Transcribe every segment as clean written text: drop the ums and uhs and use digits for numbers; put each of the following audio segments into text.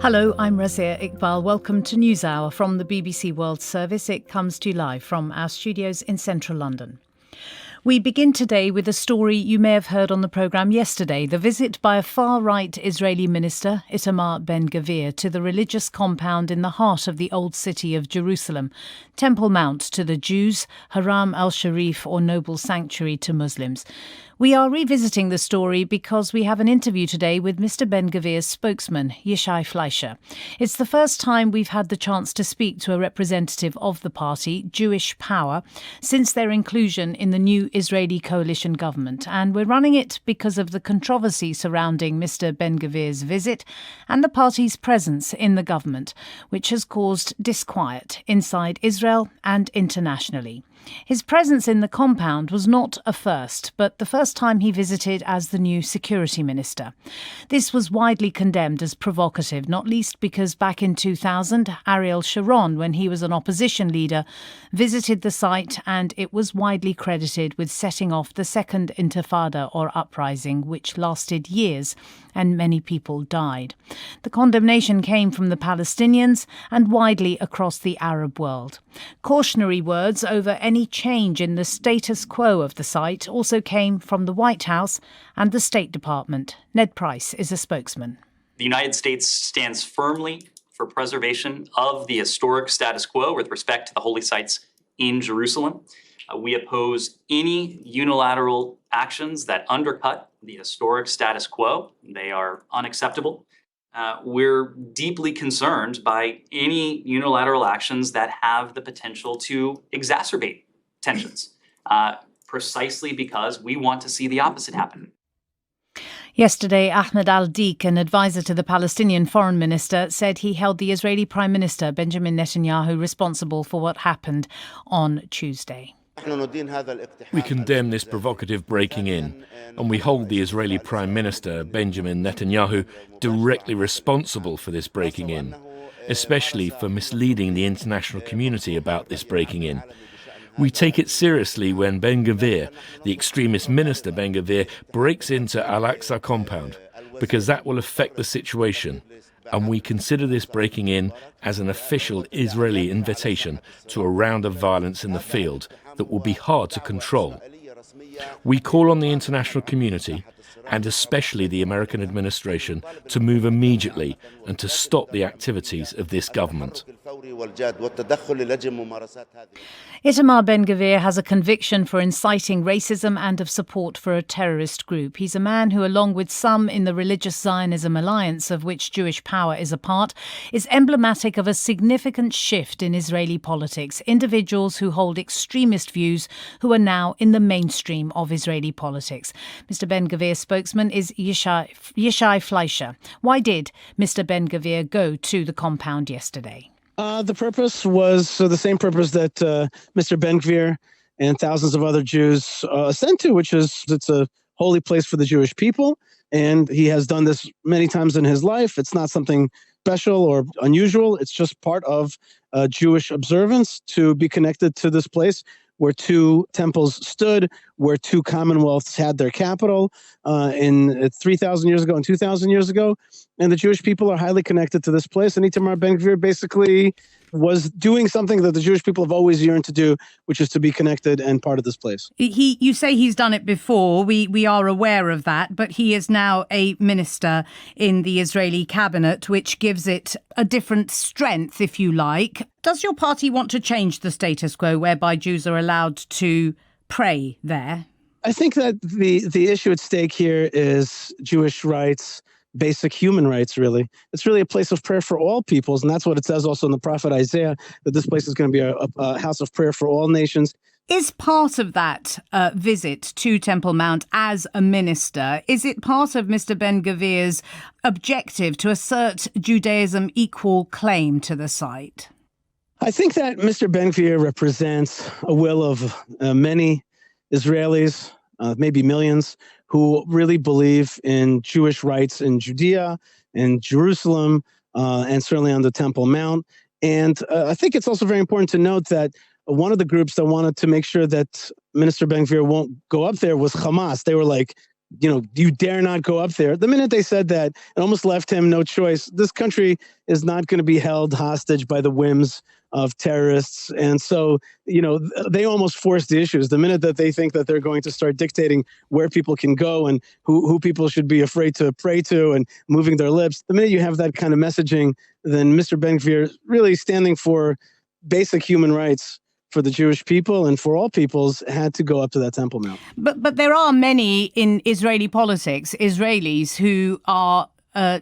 Hello, I'm Razia Iqbal. Welcome to NewsHour from the BBC World Service. It comes to you live from our studios in central London. We begin today with a story you may have heard on the programme yesterday, the visit by a far-right Israeli minister, Itamar Ben-Gvir, to the religious compound in the heart of the old city of Jerusalem, Temple Mount to the Jews, Haram al-Sharif or Noble Sanctuary to Muslims. We are revisiting the story because we have an interview today with Mr. Ben-Gvir's spokesman, Yishai Fleisher. It's the first time we've had the chance to speak to a representative of the party, Jewish Power, since their inclusion in the new Israeli coalition government. And we're running it because of the controversy surrounding Mr. Ben-Gvir's visit and the party's presence in the government, which has caused disquiet inside Israel and internationally. His presence in the compound was not a first, but the first time he visited as the new security minister. This was widely condemned as provocative, not least because back in 2000, Ariel Sharon, when he was an opposition leader, visited the site and it was widely credited with setting off the Second Intifada or uprising, which lasted years and many people died. The condemnation came from the Palestinians and widely across the Arab world. Cautionary words over any change in the status quo of the site also came from the White House and the State Department. Ned Price is a spokesman. The United States stands firmly for preservation of the historic status quo with respect to the holy sites in Jerusalem. We oppose any unilateral actions that undercut the historic status quo. They are unacceptable. We're deeply concerned by any unilateral actions that have the potential to exacerbate tensions, precisely because we want to see the opposite happen. Yesterday, Ahmed al-Dik, an advisor to the Palestinian foreign minister, said he held the Israeli Prime Minister Benjamin Netanyahu responsible for what happened on Tuesday. We condemn this provocative breaking in, and we hold the Israeli Prime Minister Benjamin Netanyahu directly responsible for this breaking in, especially for misleading the international community about this breaking in. We take it seriously when Ben-Gvir, the extremist minister Ben-Gvir, breaks into Al-Aqsa compound, because that will affect the situation. And we consider this breaking in as an official Israeli invitation to a round of violence in the field that will be hard to control. We call on the international community, and especially the American administration, to move immediately and to stop the activities of this government. Itamar Ben-Gvir has a conviction for inciting racism and of support for a terrorist group. He's a man who, along with some in the Religious Zionism Alliance, of which Jewish Power is a part, is emblematic of a significant shift in Israeli politics. Individuals who hold extremist views who are now in the mainstream of Israeli politics. Mr. Ben-Gvir's spokesman is Yishai Fleisher. Why did Mr. Ben-Gvir go to the compound yesterday? The purpose was the same purpose that Mr. Ben-Gvir and thousands of other Jews ascend to, which is it's a holy place for the Jewish people. And he has done this many times in his life. It's not something special or unusual. It's just part of Jewish observance to be connected to this place where two temples stood, where two commonwealths had their capital in 3,000 years ago and 2,000 years ago. And the Jewish people are highly connected to this place. And Itamar Ben-Gvir basically was doing something that the Jewish people have always yearned to do, which is to be connected and part of this place. You say he's done it before. We are aware of that, but he is now a minister in the Israeli cabinet, which gives it a different strength, if you like. Does your party want to change the status quo whereby Jews are allowed to pray there? I think that the issue at stake here is Jewish rights, basic human rights, really. It's really a place of prayer for all peoples, and that's what it says also in the prophet Isaiah, that this place is going to be a house of prayer for all nations. Is part of that visit to Temple Mount as a minister, is it part of Mr. Ben-Gvir's objective to assert Judaism's equal claim to the site? I think that Mr. Ben-Gvir represents a will of many Israelis, maybe millions, who really believe in Jewish rights in Judea, in Jerusalem, and certainly on the Temple Mount. And I think it's also very important to note that one of the groups that wanted to make sure that Minister Ben-Gvir won't go up there was Hamas. They were like, you dare not go up there. The minute they said that, it almost left him no choice. This country is not going to be held hostage by the whims of terrorists. And so, they almost forced the issues. The minute that they think that they're going to start dictating where people can go and who people should be afraid to pray to and moving their lips, the minute you have that kind of messaging, then Mr. Ben-Gvir really standing for basic human rights for the Jewish people and for all peoples had to go up to that Temple Mount. But there are many in Israeli politics, Israelis, who are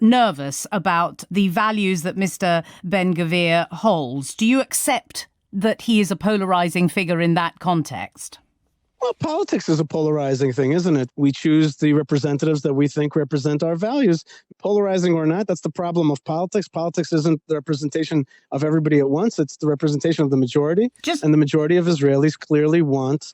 nervous about the values that Mr. Ben-Gvir holds. Do you accept that he is a polarizing figure in that context? Well, politics is a polarizing thing, isn't it? We choose the representatives that we think represent our values. Polarizing or not, that's the problem of politics. Politics isn't the representation of everybody at once. It's the representation of the majority. And the majority of Israelis clearly want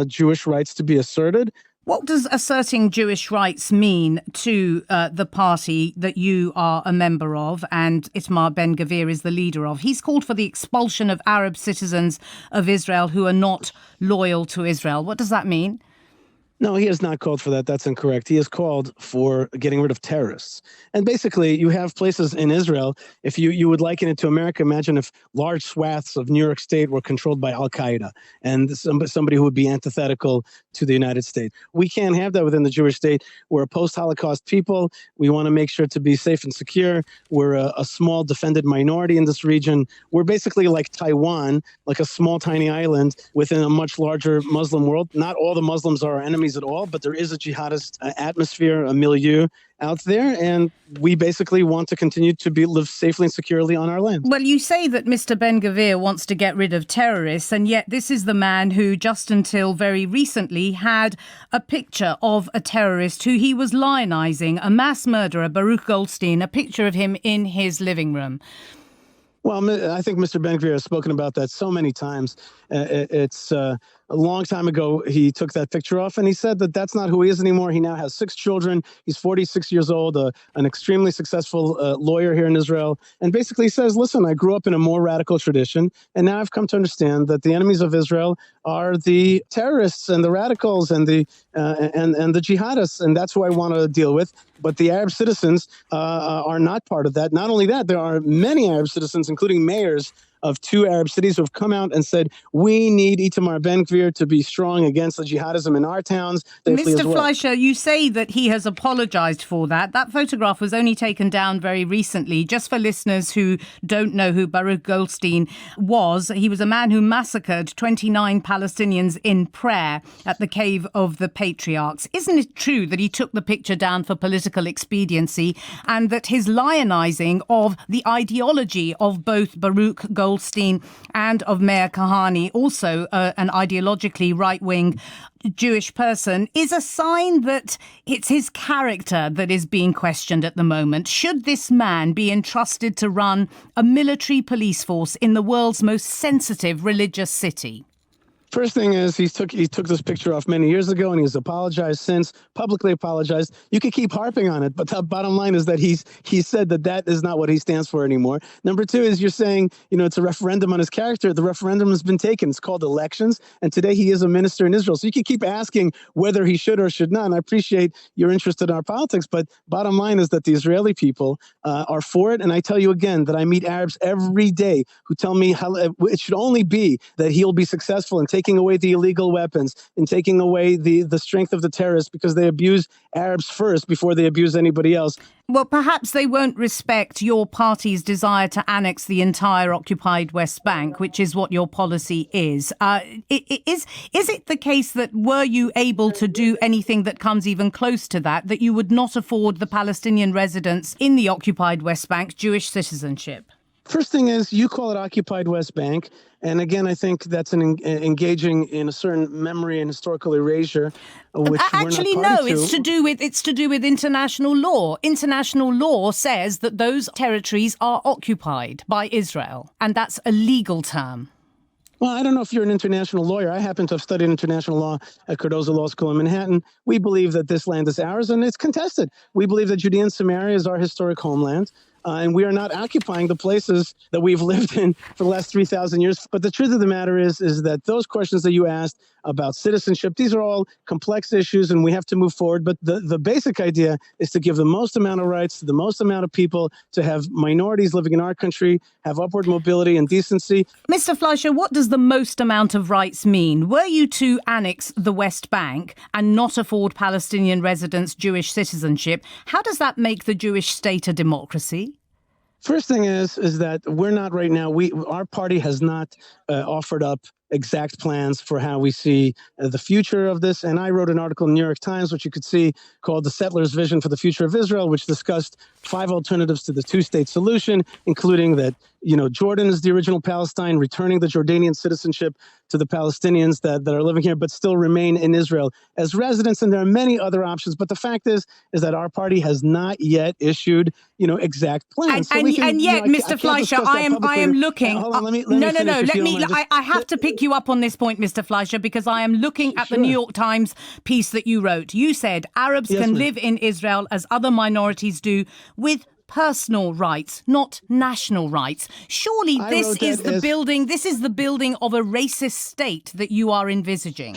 Jewish rights to be asserted. What does asserting Jewish rights mean to the party that you are a member of and Itamar Ben-Gvir is the leader of? He's called for the expulsion of Arab citizens of Israel who are not loyal to Israel. What does that mean? No, he has not called for that. That's incorrect. He has called for getting rid of terrorists. And basically, you have places in Israel, if you would liken it to America, imagine if large swaths of New York State were controlled by Al-Qaeda and somebody who would be antithetical to the United States. We can't have that within the Jewish state. We're a post-Holocaust people. We want to make sure to be safe and secure. We're a small defended minority in this region. We're basically like Taiwan, like a small, tiny island within a much larger Muslim world. Not all the Muslims are our enemies at all, but there is a jihadist atmosphere, a milieu out there, and we basically want to continue to live safely and securely on our land. Well, you say that Mr. Ben-Gvir wants to get rid of terrorists, and yet this is the man who just until very recently had a picture of a terrorist who he was lionizing, a mass murderer, Baruch Goldstein, a picture of him in his living room. Well, I think Mr. Ben-Gvir has spoken about that so many times. It's a long time ago, he took that picture off and he said that that's not who he is anymore. He now has 6 children. He's 46 years old, an extremely successful lawyer here in Israel. And basically says, listen, I grew up in a more radical tradition. And now I've come to understand that the enemies of Israel are the terrorists and the radicals and the jihadists. And that's who I want to deal with. But the Arab citizens are not part of that. Not only that, there are many Arab citizens, including mayors of 2 Arab cities who have come out and said, we need Itamar Ben-Gvir to be strong against the jihadism in our towns. Mr. Fleisher, you say that he has apologized for that. That photograph was only taken down very recently. Just for listeners who don't know who Baruch Goldstein was, he was a man who massacred 29 Palestinians in prayer at the Cave of the Patriarchs. Isn't it true that he took the picture down for political expediency and that his lionizing of the ideology of both Baruch Goldstein and of Meir Kahane, also an ideologically right-wing Jewish person, is a sign that it's his character that is being questioned at the moment? Should this man be entrusted to run a military police force in the world's most sensitive religious city? First thing is he took this picture off many years ago and he's apologized since, publicly apologized. You could keep harping on it, but the bottom line is that he said that is not what he stands for anymore. Number 2 is you're saying, it's a referendum on his character. The referendum has been taken. It's called elections. And today he is a minister in Israel. So you could keep asking whether he should or should not. And I appreciate your interest in our politics, but bottom line is that the Israeli people are for it. And I tell you again that I meet Arabs every day who tell me how it should only be that he'll be successful in taking away the illegal weapons and taking away the strength of the terrorists because they abuse Arabs first before they abuse anybody else. Well, perhaps they won't respect your party's desire to annex the entire occupied West Bank, which is what your policy is. Is it the case that were you able to do anything that comes even close to that you would not afford the Palestinian residents in the occupied West Bank Jewish citizenship? First thing is, you call it occupied West Bank. And again, I think that's engaging in a certain memory and historical erasure, which actually we're not party no. It's to do with international law. International law says that those territories are occupied by Israel, and that's a legal term. Well, I don't know if you're an international lawyer. I happen to have studied international law at Cardozo Law School in Manhattan. We believe that this land is ours, and it's contested. We believe that Judea and Samaria is our historic homeland. And we are not occupying the places that we've lived in for the last 3,000 years. But the truth of the matter is that those questions that you asked about citizenship. These are all complex issues, and we have to move forward. But the basic idea is to give the most amount of rights to the most amount of people, to have minorities living in our country have upward mobility and decency. Mr. Fleisher, what does the most amount of rights mean? Were you to annex the West Bank and not afford Palestinian residents Jewish citizenship, how does that make the Jewish state a democracy? First thing is that we're not right now. Our party has not offered up exact plans for how we see the future of this. And I wrote an article in the New York Times, which you could see, called The Settler's Vision for the Future of Israel, which discussed 5 alternatives to the two-state solution, including that, Jordan is the original Palestine, returning the Jordanian citizenship to the Palestinians that are living here, but still remain in Israel as residents. And there are many other options. But the fact is that our party has not yet issued, exact plans. And yet, Mr. Fleisher, I am looking. Hold on, let me I have to pick you up on this point, Mr. Fleisher, because I am looking at the New York Times piece that you wrote. You said Arabs can live in Israel as other minorities do, with personal rights, not national rights. Surely this is the building of a racist state that you are envisaging.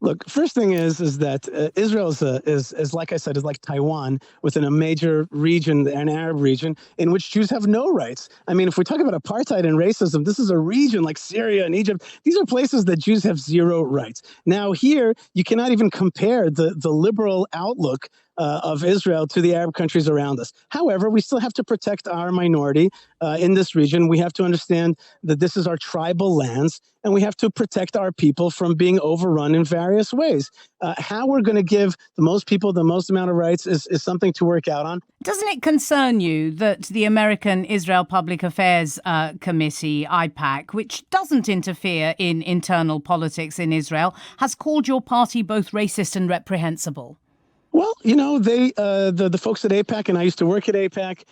Look, first thing is that Israel is like I said, is like Taiwan within a major region, an Arab region, in which Jews have no rights. I mean, if we talk about apartheid and racism, this is a region like Syria and Egypt. These are places that Jews have zero rights. Now here, you cannot even compare the liberal outlook of Israel to the Arab countries around us. However, we still have to protect our minority in this region. We have to understand that this is our tribal lands, and we have to protect our people from being overrun in various ways. How we're going to give the most people the most amount of rights is something to work out on. Doesn't it concern you that the American Israel Public Affairs Committee, IPAC, which doesn't interfere in internal politics in Israel, has called your party both racist and reprehensible? Well, they the folks at AIPAC, and I used to work at AIPAC,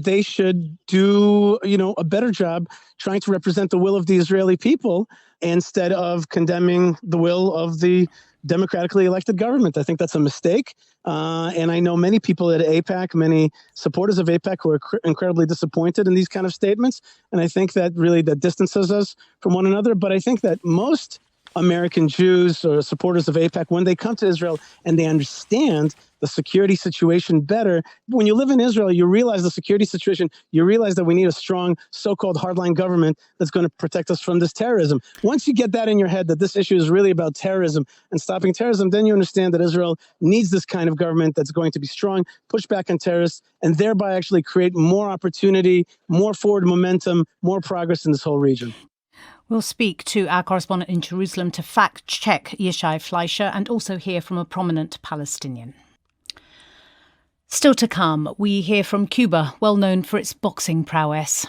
they should do, a better job trying to represent the will of the Israeli people instead of condemning the will of the democratically elected government. I think that's a mistake. And I know many people at AIPAC, many supporters of AIPAC, who are incredibly disappointed in these kind of statements. And I think that really that distances us from one another. But I think that most American Jews or supporters of AIPAC, when they come to Israel and they understand the security situation better, when you live in Israel, you realize the security situation, you realize that we need a strong so-called hardline government that's going to protect us from this terrorism. Once you get that in your head, that this issue is really about terrorism and stopping terrorism, then you understand that Israel needs this kind of government that's going to be strong, push back on terrorists, and thereby actually create more opportunity, more forward momentum, more progress in this whole region. We'll speak to our correspondent in Jerusalem to fact-check Yishai Fleisher and also hear from a prominent Palestinian. Still to come, we hear from Cuba, well known for its boxing prowess.